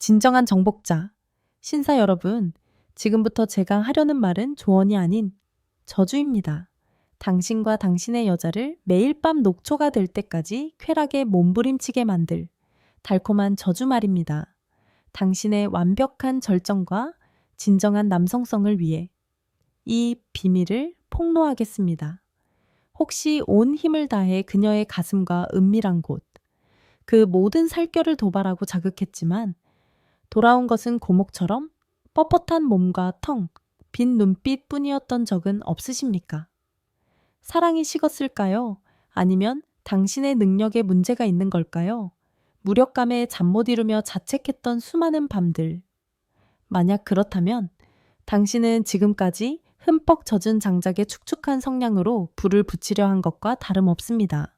진정한 정복자, 신사 여러분, 지금부터 제가 하려는 말은 조언이 아닌 저주입니다. 당신과 당신의 여자를 매일 밤 녹초가 될 때까지 쾌락에 몸부림치게 만들 달콤한 저주 말입니다. 당신의 완벽한 절정과 진정한 남성성을 위해 이 비밀을 폭로하겠습니다. 혹시 온 힘을 다해 그녀의 가슴과 은밀한 곳, 그 모든 살결을 도발하고 자극했지만 돌아온 것은 고목처럼 뻣뻣한 몸과 텅 빈 눈빛뿐이었던 적은 없으십니까? 사랑이 식었을까요? 아니면 당신의 능력에 문제가 있는 걸까요? 무력감에 잠 못 이루며 자책했던 수많은 밤들. 만약 그렇다면 당신은 지금까지 흠뻑 젖은 장작의 축축한 성냥으로 불을 붙이려 한 것과 다름없습니다.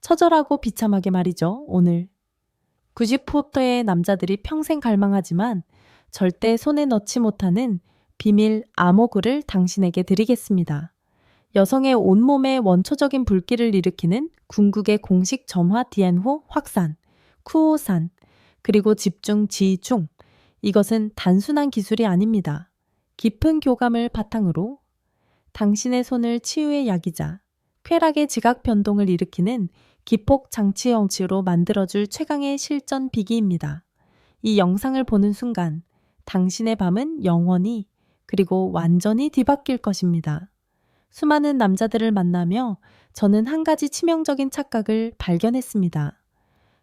처절하고 비참하게 말이죠, 오늘. 90%의 남자들이 평생 갈망하지만 절대 손에 넣지 못하는 비밀 암호글을 당신에게 드리겠습니다. 여성의 온몸에 원초적인 불길을 일으키는 궁극의 공식 점화 디엔호 확산, 쿠오산, 그리고 집중 지중. 이것은 단순한 기술이 아닙니다. 깊은 교감을 바탕으로 당신의 손을 치유의 약이자 쾌락의 지각 변동을 일으키는 기폭 장치 형치로 만들어줄 최강의 실전 비기입니다. 이 영상을 보는 순간 당신의 밤은 영원히 그리고 완전히 뒤바뀔 것입니다. 수많은 남자들을 만나며 저는 한 가지 치명적인 착각을 발견했습니다.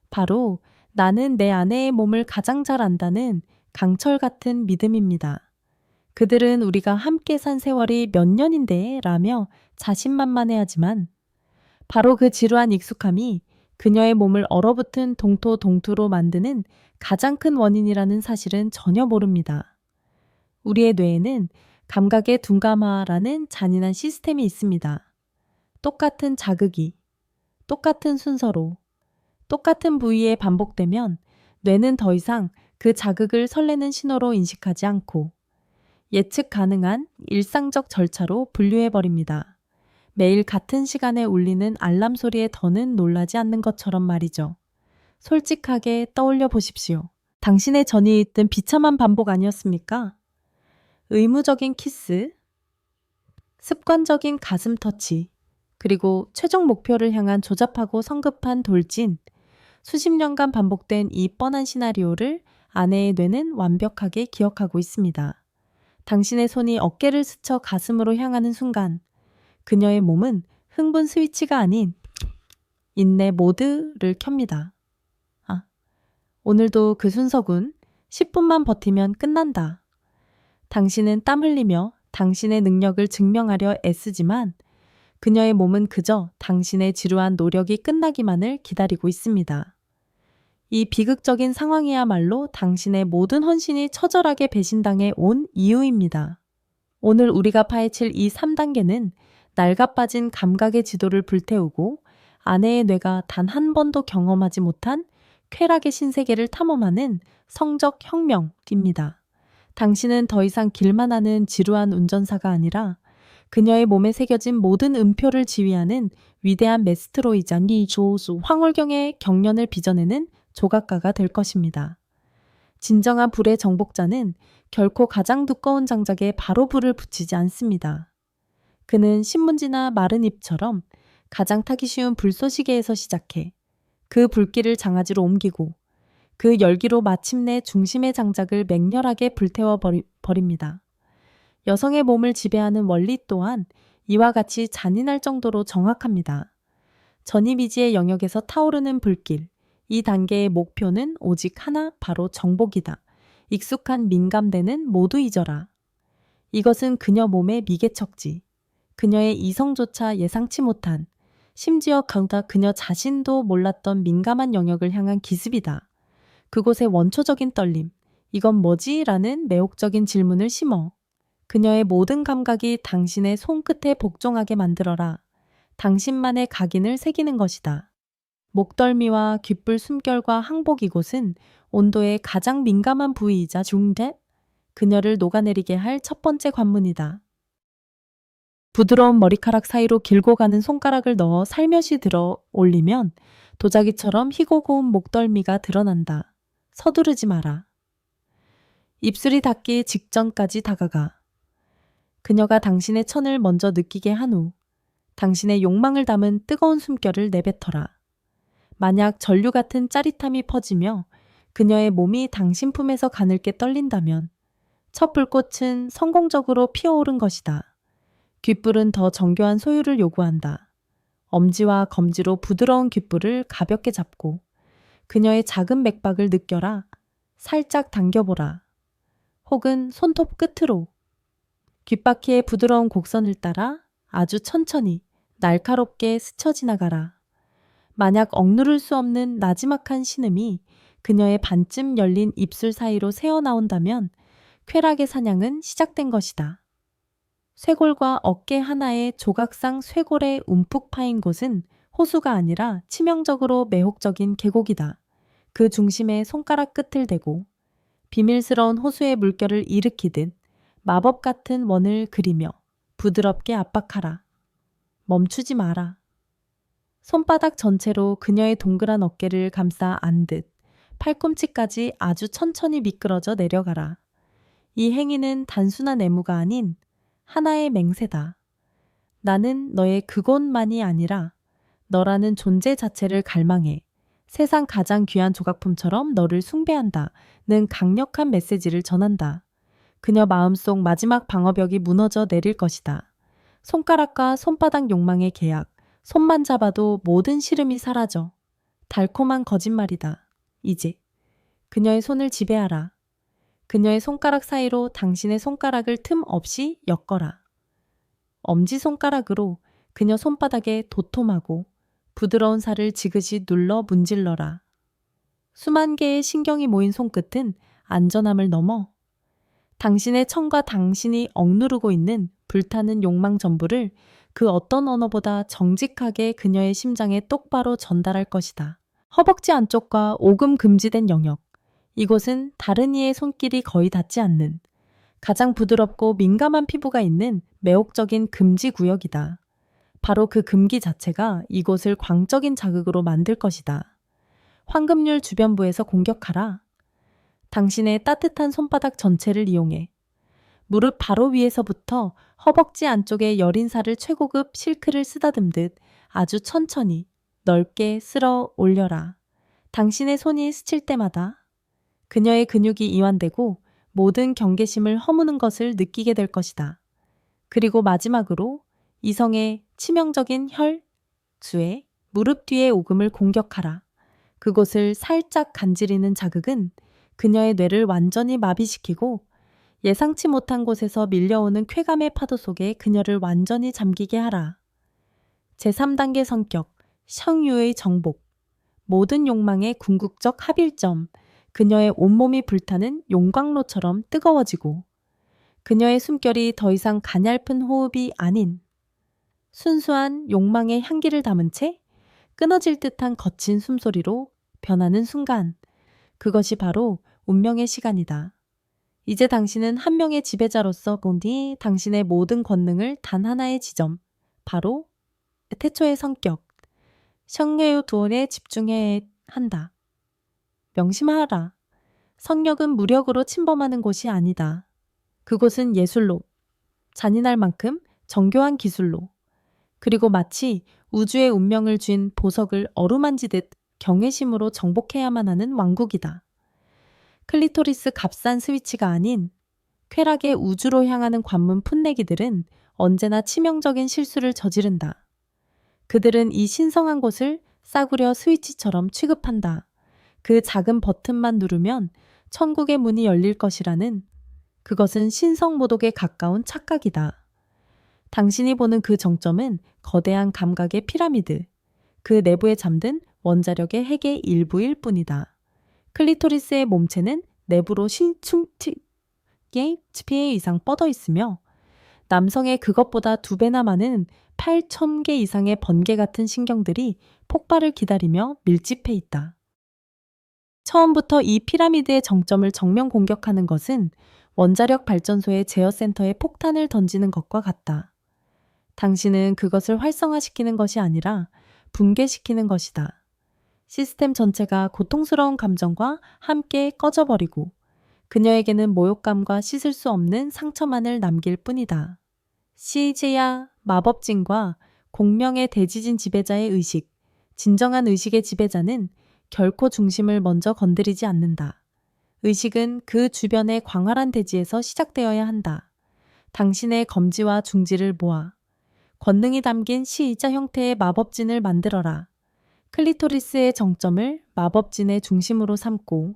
바로 나는 내 아내의 몸을 가장 잘 안다는 강철 같은 믿음입니다. 그들은 우리가 함께 산 세월이 몇 년인데 라며 자신만만해하지만 바로 그 지루한 익숙함이 그녀의 몸을 얼어붙은 동토동투로 만드는 가장 큰 원인이라는 사실은 전혀 모릅니다. 우리의 뇌에는 감각의 둔감화라는 잔인한 시스템이 있습니다. 똑같은 자극이, 똑같은 순서로, 똑같은 부위에 반복되면 뇌는 더 이상 그 자극을 설레는 신호로 인식하지 않고 예측 가능한 일상적 절차로 분류해버립니다. 매일 같은 시간에 울리는 알람 소리에 더는 놀라지 않는 것처럼 말이죠. 솔직하게 떠올려 보십시오. 당신의 전이 있던 비참한 반복 아니었습니까? 의무적인 키스, 습관적인 가슴 터치, 그리고 최종 목표를 향한 조잡하고 성급한 돌진, 수십 년간 반복된 이 뻔한 시나리오를 아내의 뇌는 완벽하게 기억하고 있습니다. 당신의 손이 어깨를 스쳐 가슴으로 향하는 순간 그녀의 몸은 흥분 스위치가 아닌 인내 모드를 켭니다. 오늘도 그 순서군. 10분만 버티면 끝난다. 당신은 땀 흘리며 당신의 능력을 증명하려 애쓰지만 그녀의 몸은 그저 당신의 지루한 노력이 끝나기만을 기다리고 있습니다. 이 비극적인 상황이야말로 당신의 모든 헌신이 처절하게 배신당해 온 이유입니다. 오늘 우리가 파헤칠 이 3단계는 낡아빠진 감각의 지도를 불태우고 아내의 뇌가 단 한 번도 경험하지 못한 쾌락의 신세계를 탐험하는 성적 혁명입니다. 당신은 더 이상 길만 하는 지루한 운전사가 아니라 그녀의 몸에 새겨진 모든 음표를 지휘하는 위대한 메스트로이자 조수 황홀경의 경련을 빚어내는 조각가가 될 것입니다. 진정한 불의 정복자는 결코 가장 두꺼운 장작에 바로 불을 붙이지 않습니다. 그는 신문지나 마른 잎처럼 가장 타기 쉬운 불쏘시개에서 시작해 그 불길을 장아지로 옮기고 그 열기로 마침내 중심의 장작을 맹렬하게 불태워 버립니다. 여성의 몸을 지배하는 원리 또한 이와 같이 잔인할 정도로 정확합니다. 전이미지의 영역에서 타오르는 불길, 이 단계의 목표는 오직 하나, 바로 정복이다. 익숙한 민감대는 모두 잊어라. 이것은 그녀 몸의 미개척지. 그녀의 이성조차 예상치 못한, 심지어 그녀 자신도 몰랐던 민감한 영역을 향한 기습이다. 그곳의 원초적인 떨림, 이건 뭐지? 라는 매혹적인 질문을 심어 그녀의 모든 감각이 당신의 손끝에 복종하게 만들어라. 당신만의 각인을 새기는 것이다. 목덜미와 귓불 숨결과 항복 이곳은 온도의 가장 민감한 부위이자 중대, 그녀를 녹아내리게 할 첫 번째 관문이다. 부드러운 머리카락 사이로 길고 가는 손가락을 넣어 살며시 들어 올리면 도자기처럼 희고 고운 목덜미가 드러난다. 서두르지 마라. 입술이 닿기 직전까지 다가가. 그녀가 당신의 천을 먼저 느끼게 한 후 당신의 욕망을 담은 뜨거운 숨결을 내뱉어라. 만약 전류 같은 짜릿함이 퍼지며 그녀의 몸이 당신 품에서 가늘게 떨린다면 첫 불꽃은 성공적으로 피어오른 것이다. 귓불은 더 정교한 소유를 요구한다. 엄지와 검지로 부드러운 귓불을 가볍게 잡고 그녀의 작은 맥박을 느껴라. 살짝 당겨보라. 혹은 손톱 끝으로 귓바퀴의 부드러운 곡선을 따라 아주 천천히 날카롭게 스쳐 지나가라. 만약 억누를 수 없는 나지막한 신음이 그녀의 반쯤 열린 입술 사이로 새어나온다면 쾌락의 사냥은 시작된 것이다. 쇄골과 어깨 하나의 조각상 쇄골에 움푹 파인 곳은 호수가 아니라 치명적으로 매혹적인 계곡이다. 그 중심에 손가락 끝을 대고 비밀스러운 호수의 물결을 일으키듯 마법 같은 원을 그리며 부드럽게 압박하라. 멈추지 마라. 손바닥 전체로 그녀의 동그란 어깨를 감싸 안듯 팔꿈치까지 아주 천천히 미끄러져 내려가라. 이 행위는 단순한 애무가 아닌 하나의 맹세다. 나는 너의 그곳만이 아니라 너라는 존재 자체를 갈망해 세상 가장 귀한 조각품처럼 너를 숭배한다는 강력한 메시지를 전한다. 그녀 마음속 마지막 방어벽이 무너져 내릴 것이다. 손가락과 손바닥 욕망의 계약, 손만 잡아도 모든 시름이 사라져. 달콤한 거짓말이다. 이제 그녀의 손을 지배하라. 그녀의 손가락 사이로 당신의 손가락을 틈 없이 엮어라. 엄지손가락으로 그녀 손바닥에 도톰하고 부드러운 살을 지그시 눌러 문질러라. 수만 개의 신경이 모인 손끝은 안전함을 넘어 당신의 천과 당신이 억누르고 있는 불타는 욕망 전부를 그 어떤 언어보다 정직하게 그녀의 심장에 똑바로 전달할 것이다. 허벅지 안쪽과 오금 금지된 영역. 이곳은 다른 이의 손길이 거의 닿지 않는 가장 부드럽고 민감한 피부가 있는 매혹적인 금지 구역이다. 바로 그 금기 자체가 이곳을 광적인 자극으로 만들 것이다. 황금률 주변부에서 공격하라. 당신의 따뜻한 손바닥 전체를 이용해 무릎 바로 위에서부터 허벅지 안쪽의 여린 살을 최고급 실크를 쓰다듬듯 아주 천천히 넓게 쓸어 올려라. 당신의 손이 스칠 때마다 그녀의 근육이 이완되고 모든 경계심을 허무는 것을 느끼게 될 것이다. 그리고 마지막으로 이성의 치명적인 혈수에 무릎 뒤의 오금을 공격하라. 그곳을 살짝 간지리는 자극은 그녀의 뇌를 완전히 마비시키고 예상치 못한 곳에서 밀려오는 쾌감의 파도 속에 그녀를 완전히 잠기게 하라. 제3단계 성격, 성유의 정복. 모든 욕망의 궁극적 합일점, 그녀의 온몸이 불타는 용광로처럼 뜨거워지고 그녀의 숨결이 더 이상 가냘픈 호흡이 아닌 순수한 욕망의 향기를 담은 채 끊어질 듯한 거친 숨소리로 변하는 순간, 그것이 바로 운명의 시간이다. 이제 당신은 한 명의 지배자로서 본디 당신의 모든 권능을 단 하나의 지점, 바로 태초의 성격, 성녀의 두원에 집중해야 한다. 명심하라. 성력은 무력으로 침범하는 곳이 아니다. 그곳은 예술로, 잔인할 만큼 정교한 기술로, 그리고 마치 우주의 운명을 쥔 보석을 어루만지듯 경외심으로 정복해야만 하는 왕국이다. 클리토리스 값싼 스위치가 아닌 쾌락의 우주로 향하는 관문 풋내기들은 언제나 치명적인 실수를 저지른다. 그들은 이 신성한 곳을 싸구려 스위치처럼 취급한다. 그 작은 버튼만 누르면 천국의 문이 열릴 것이라는, 그것은 신성모독에 가까운 착각이다. 당신이 보는 그 정점은 거대한 감각의 피라미드, 그 내부에 잠든 원자력의 핵의 일부일 뿐이다. 클리토리스의 몸체는 내부로 신충치게 10회 이상 뻗어 있으며 남성의 그것보다 2배나 많은 8,000개 이상의 번개 같은 신경들이 폭발을 기다리며 밀집해 있다. 처음부터 이 피라미드의 정점을 정면 공격하는 것은 원자력 발전소의 제어센터에 폭탄을 던지는 것과 같다. 당신은 그것을 활성화시키는 것이 아니라 붕괴시키는 것이다. 시스템 전체가 고통스러운 감정과 함께 꺼져버리고 그녀에게는 모욕감과 씻을 수 없는 상처만을 남길 뿐이다. 시즈야 마법진과 공명의 대지진 지배자의 의식, 진정한 의식의 지배자는 결코 중심을 먼저 건드리지 않는다. 의식은 그 주변의 광활한 대지에서 시작되어야 한다. 당신의 검지와 중지를 모아 권능이 담긴 시의자 형태의 마법진을 만들어라. 클리토리스의 정점을 마법진의 중심으로 삼고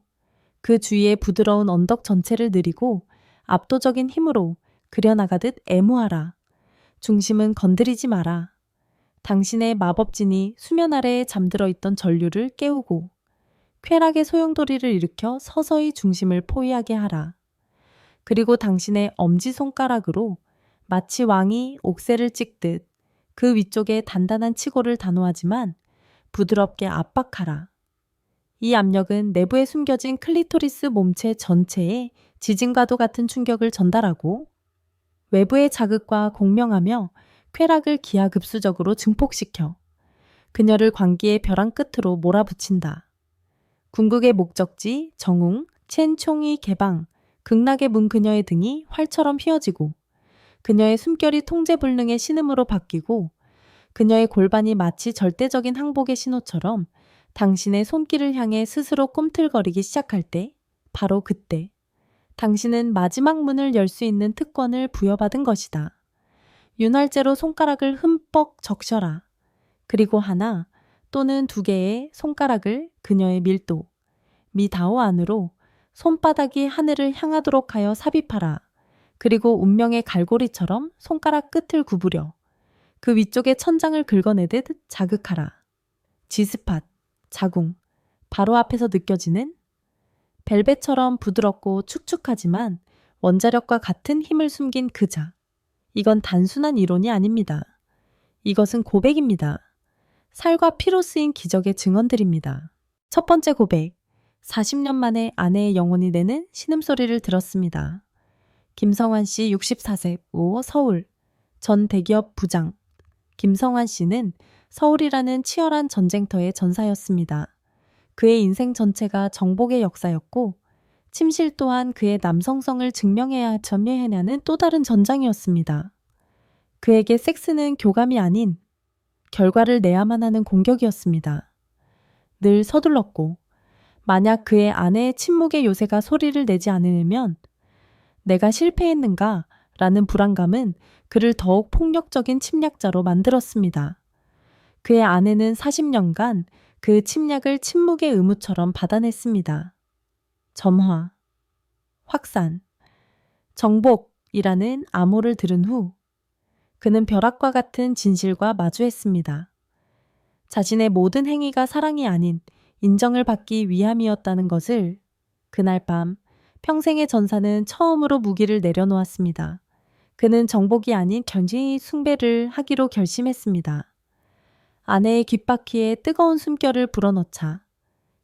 그 주위의 부드러운 언덕 전체를 느리고 압도적인 힘으로 그려나가듯 애무하라. 중심은 건드리지 마라. 당신의 마법진이 수면 아래에 잠들어 있던 전류를 깨우고 쾌락의 소용돌이를 일으켜 서서히 중심을 포위하게 하라. 그리고 당신의 엄지손가락으로 마치 왕이 옥새를 찍듯 그 위쪽에 단단한 치골을 단호하지만 부드럽게 압박하라. 이 압력은 내부에 숨겨진 클리토리스 몸체 전체에 지진과도 같은 충격을 전달하고 외부의 자극과 공명하며 쾌락을 기하급수적으로 증폭시켜 그녀를 광기의 벼랑 끝으로 몰아붙인다. 궁극의 목적지, 정웅, 첸총이 개방, 극락의 문 그녀의 등이 활처럼 휘어지고 그녀의 숨결이 통제불능의 신음으로 바뀌고 그녀의 골반이 마치 절대적인 항복의 신호처럼 당신의 손길을 향해 스스로 꿈틀거리기 시작할 때, 바로 그때 당신은 마지막 문을 열 수 있는 특권을 부여받은 것이다. 윤활제로 손가락을 흠뻑 적셔라. 그리고 하나 또는 두 개의 손가락을 그녀의 밀도, 미다오 안으로 손바닥이 하늘을 향하도록 하여 삽입하라. 그리고 운명의 갈고리처럼 손가락 끝을 구부려 그 위쪽의 천장을 긁어내듯 자극하라. 지스팟, 자궁, 바로 앞에서 느껴지는 벨벳처럼 부드럽고 축축하지만 원자력과 같은 힘을 숨긴 그 자. 이건 단순한 이론이 아닙니다. 이것은 고백입니다. 살과 피로 쓰인 기적의 증언들입니다. 첫 번째 고백. 40년 만에 아내의 영혼이 내는 신음소리를 들었습니다. 김성환 씨 64세, 서울. 전 대기업 부장. 김성환 씨는 서울이라는 치열한 전쟁터의 전사였습니다. 그의 인생 전체가 정복의 역사였고 침실 또한 그의 남성성을 증명해야 전개해내는 또 다른 전장이었습니다. 그에게 섹스는 교감이 아닌 결과를 내야만 하는 공격이었습니다. 늘 서둘렀고 만약 그의 아내의 침묵의 요새가 소리를 내지 않으면 내가 실패했는가 라는 불안감은 그를 더욱 폭력적인 침략자로 만들었습니다. 그의 아내는 40년간 그 침략을 침묵의 의무처럼 받아냈습니다. 점화, 확산, 정복이라는 암호를 들은 후 그는 벼락과 같은 진실과 마주했습니다. 자신의 모든 행위가 사랑이 아닌 인정을 받기 위함이었다는 것을 그날 밤 평생의 전사는 처음으로 무기를 내려놓았습니다. 그는 정복이 아닌 견지 숭배를 하기로 결심했습니다. 아내의 귓바퀴에 뜨거운 숨결을 불어넣자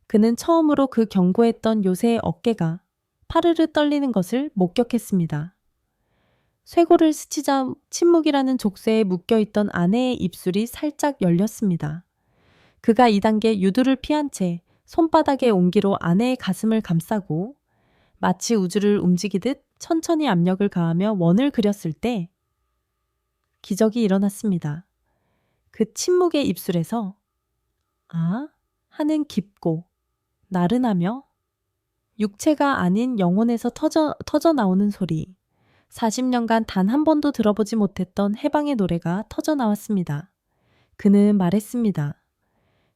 그는 처음으로 그 견고했던 요새의 어깨가 파르르 떨리는 것을 목격했습니다. 쇄골을 스치자 침묵이라는 족쇄에 묶여있던 아내의 입술이 살짝 열렸습니다. 그가 2단계 유두를 피한 채 손바닥의 온기로 아내의 가슴을 감싸고 마치 우주를 움직이듯 천천히 압력을 가하며 원을 그렸을 때 기적이 일어났습니다. 그 침묵의 입술에서 아 하는 깊고 나른하며 육체가 아닌 영혼에서 터져 나오는 소리. 40년간 단 한 번도 들어보지 못했던 해방의 노래가 터져 나왔습니다. 그는 말했습니다.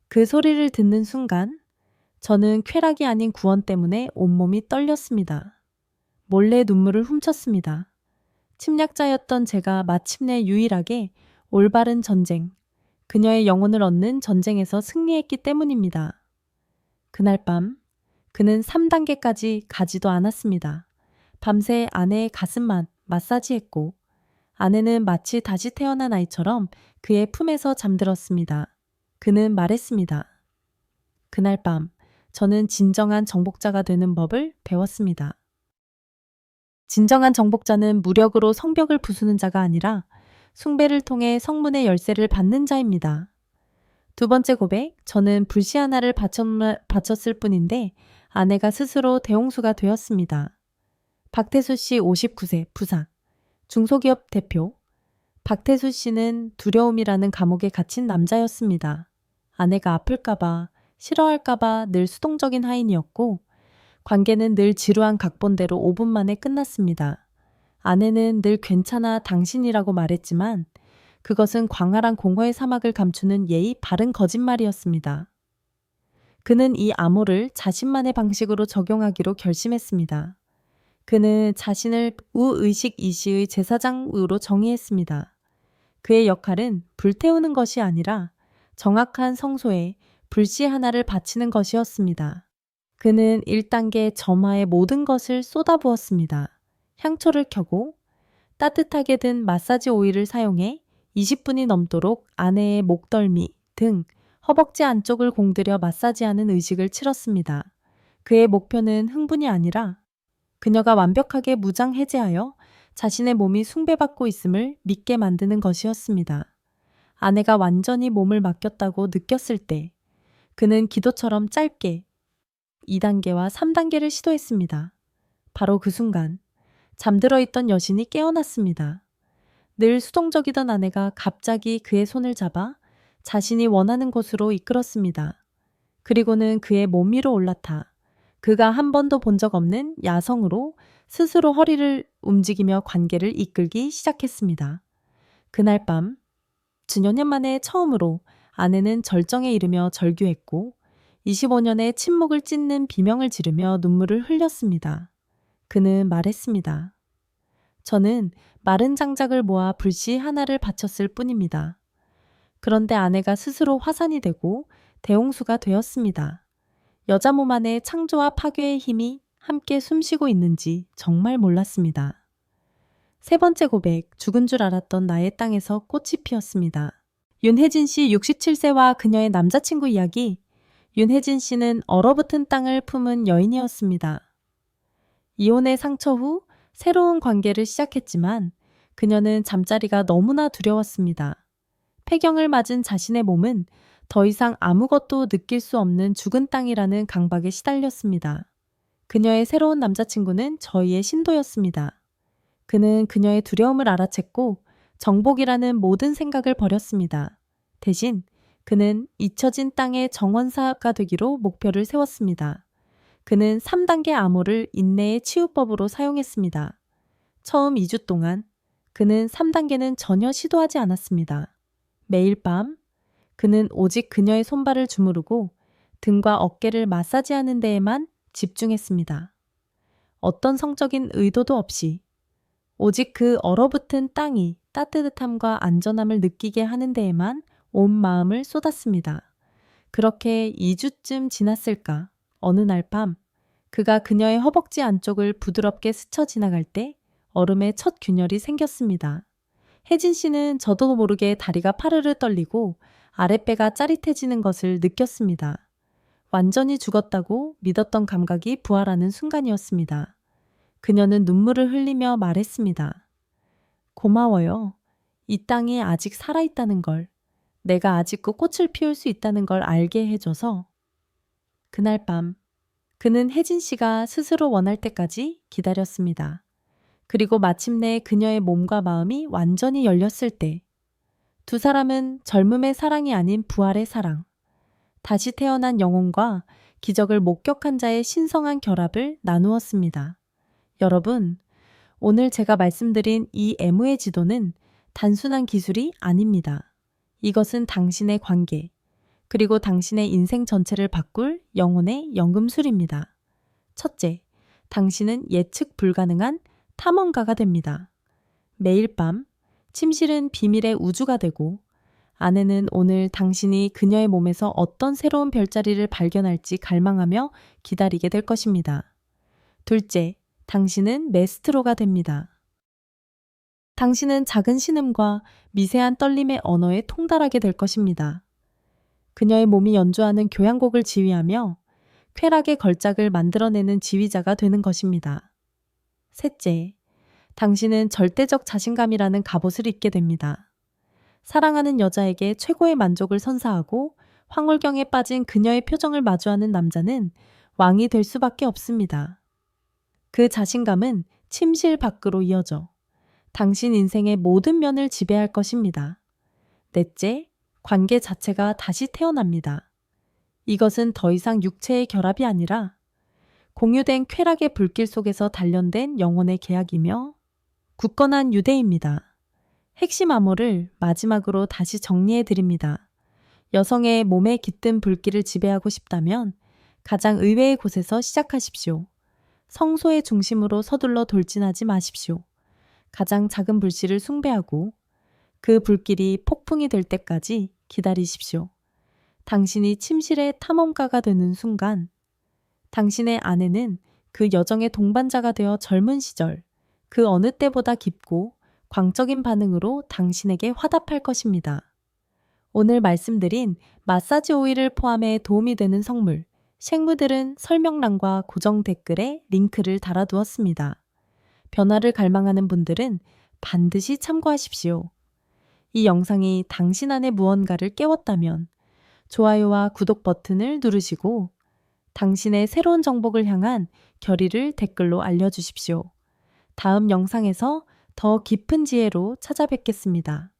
그 소리를 듣는 순간 저는 쾌락이 아닌 구원 때문에 온몸이 떨렸습니다. 몰래 눈물을 훔쳤습니다. 침략자였던 제가 마침내 유일하게 올바른 전쟁, 그녀의 영혼을 얻는 전쟁에서 승리했기 때문입니다. 그날 밤 그는 3단계까지 가지도 않았습니다. 밤새 아내의 가슴만 마사지했고 아내는 마치 다시 태어난 아이처럼 그의 품에서 잠들었습니다. 그는 말했습니다. 그날 밤 저는 진정한 정복자가 되는 법을 배웠습니다. 진정한 정복자는 무력으로 성벽을 부수는 자가 아니라 숭배를 통해 성문의 열쇠를 받는 자입니다. 두 번째 고백, 저는 불씨 하나를 바쳤을 뿐인데 아내가 스스로 대홍수가 되었습니다. 박태수 씨 59세, 부산. 중소기업 대표. 박태수 씨는 두려움이라는 감옥에 갇힌 남자였습니다. 아내가 아플까봐, 싫어할까봐 늘 수동적인 하인이었고, 관계는 늘 지루한 각본대로 5분 만에 끝났습니다. 아내는 늘 괜찮아 당신이라고 말했지만, 그것은 광활한 공허의 사막을 감추는 예의 바른 거짓말이었습니다. 그는 이 암호를 자신만의 방식으로 적용하기로 결심했습니다. 그는 자신을 우의식 이시의 제사장으로 정의했습니다. 그의 역할은 불태우는 것이 아니라 정확한 성소에 불씨 하나를 바치는 것이었습니다. 그는 1단계 점화의 모든 것을 쏟아부었습니다. 향초를 켜고 따뜻하게 든 마사지 오일을 사용해 20분이 넘도록 아내의 목덜미, 등, 허벅지 안쪽을 공들여 마사지하는 의식을 치렀습니다. 그의 목표는 흥분이 아니라 그녀가 완벽하게 무장해제하여 자신의 몸이 숭배받고 있음을 믿게 만드는 것이었습니다. 아내가 완전히 몸을 맡겼다고 느꼈을 때 그는 기도처럼 짧게 2단계와 3단계를 시도했습니다. 바로 그 순간 잠들어 있던 여신이 깨어났습니다. 늘 수동적이던 아내가 갑자기 그의 손을 잡아 자신이 원하는 곳으로 이끌었습니다. 그리고는 그의 몸 위로 올라타 그가 한 번도 본 적 없는 야성으로 스스로 허리를 움직이며 관계를 이끌기 시작했습니다. 그날 밤, 준여년 만에 처음으로 아내는 절정에 이르며 절규했고 25년의 침묵을 찢는 비명을 지르며 눈물을 흘렸습니다. 그는 말했습니다. 저는 마른 장작을 모아 불씨 하나를 바쳤을 뿐입니다. 그런데 아내가 스스로 화산이 되고 대홍수가 되었습니다. 여자 몸 안에 창조와 파괴의 힘이 함께 숨쉬고 있는지 정말 몰랐습니다. 세 번째 고백, 죽은 줄 알았던 나의 땅에서 꽃이 피었습니다. 윤혜진 씨 67세와 그녀의 남자친구 이야기. 윤혜진 씨는 얼어붙은 땅을 품은 여인이었습니다. 이혼의 상처 후 새로운 관계를 시작했지만 그녀는 잠자리가 너무나 두려웠습니다. 폐경을 맞은 자신의 몸은 더 이상 아무것도 느낄 수 없는 죽은 땅이라는 강박에 시달렸습니다. 그녀의 새로운 남자친구는 저희의 신도였습니다. 그는 그녀의 두려움을 알아챘고 정복이라는 모든 생각을 버렸습니다. 대신 그는 잊혀진 땅의 정원사가 되기로 목표를 세웠습니다. 그는 3단계 암호를 인내의 치유법으로 사용했습니다. 처음 2주 동안 그는 3단계는 전혀 시도하지 않았습니다. 매일 밤 그는 오직 그녀의 손발을 주무르고 등과 어깨를 마사지하는 데에만 집중했습니다. 어떤 성적인 의도도 없이 오직 그 얼어붙은 땅이 따뜻함과 안전함을 느끼게 하는 데에만 온 마음을 쏟았습니다. 그렇게 2주쯤 지났을까? 어느 날 밤 그가 그녀의 허벅지 안쪽을 부드럽게 스쳐 지나갈 때 얼음의 첫 균열이 생겼습니다. 혜진 씨는 저도 모르게 다리가 파르르 떨리고 아랫배가 짜릿해지는 것을 느꼈습니다. 완전히 죽었다고 믿었던 감각이 부활하는 순간이었습니다. 그녀는 눈물을 흘리며 말했습니다. 고마워요. 이 땅이 아직 살아있다는 걸, 내가 아직 그 꽃을 피울 수 있다는 걸 알게 해줘서. 그날 밤 그는 혜진 씨가 스스로 원할 때까지 기다렸습니다. 그리고 마침내 그녀의 몸과 마음이 완전히 열렸을 때 두 사람은 젊음의 사랑이 아닌 부활의 사랑, 다시 태어난 영혼과 기적을 목격한 자의 신성한 결합을 나누었습니다. 여러분, 오늘 제가 말씀드린 이 애무의 지도는 단순한 기술이 아닙니다. 이것은 당신의 관계, 그리고 당신의 인생 전체를 바꿀 영혼의 연금술입니다. 첫째, 당신은 예측 불가능한 탐험가가 됩니다. 매일 밤 침실은 비밀의 우주가 되고 아내는 오늘 당신이 그녀의 몸에서 어떤 새로운 별자리를 발견할지 갈망하며 기다리게 될 것입니다. 둘째, 당신은 메스트로가 됩니다. 당신은 작은 신음과 미세한 떨림의 언어에 통달하게 될 것입니다. 그녀의 몸이 연주하는 교향곡을 지휘하며 쾌락의 걸작을 만들어내는 지휘자가 되는 것입니다. 셋째, 당신은 절대적 자신감이라는 갑옷을 입게 됩니다. 사랑하는 여자에게 최고의 만족을 선사하고 황홀경에 빠진 그녀의 표정을 마주하는 남자는 왕이 될 수밖에 없습니다. 그 자신감은 침실 밖으로 이어져 당신 인생의 모든 면을 지배할 것입니다. 넷째, 관계 자체가 다시 태어납니다. 이것은 더 이상 육체의 결합이 아니라 공유된 쾌락의 불길 속에서 단련된 영혼의 계약이며 굳건한 유대입니다. 핵심 암호를 마지막으로 다시 정리해 드립니다. 여성의 몸에 깃든 불길을 지배하고 싶다면 가장 의외의 곳에서 시작하십시오. 성소의 중심으로 서둘러 돌진하지 마십시오. 가장 작은 불씨를 숭배하고 그 불길이 폭풍이 될 때까지 기다리십시오. 당신이 침실의 탐험가가 되는 순간 당신의 아내는 그 여정의 동반자가 되어 젊은 시절 그 어느 때보다 깊고 광적인 반응으로 당신에게 화답할 것입니다. 오늘 말씀드린 마사지 오일을 포함해 도움이 되는 성물, 생무들은 설명란과 고정 댓글에 링크를 달아두었습니다. 변화를 갈망하는 분들은 반드시 참고하십시오. 이 영상이 당신 안에 무언가를 깨웠다면 좋아요와 구독 버튼을 누르시고 당신의 새로운 정복을 향한 결의를 댓글로 알려주십시오. 다음 영상에서 더 깊은 지혜로 찾아뵙겠습니다.